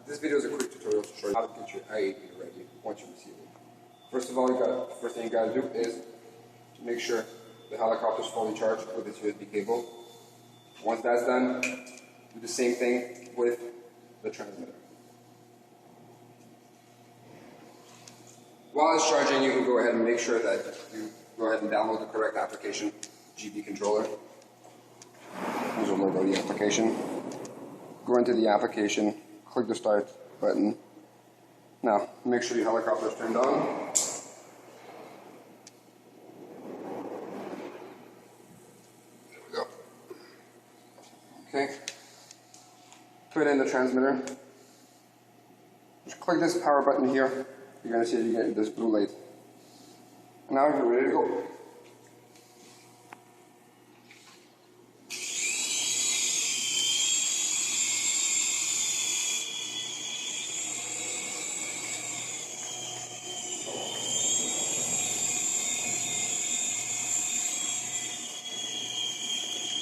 This video is a quick tutorial to show you how to get your I-Aviator ready once you receive it. First of all, first thing you gotta do is to make sure the helicopter is fully charged with its USB cable. Once that's done, do the same thing with the transmitter. While it's charging, you can go ahead and make sure that you go ahead and download the correct application, GB controller. Here's a logo of the application. Go into the application, click the start button. Now, make sure your helicopter is turned on. There we go. Okay. Put in the transmitter. Just click this power button here. You're going to see you get this blue light. Now you're ready to go.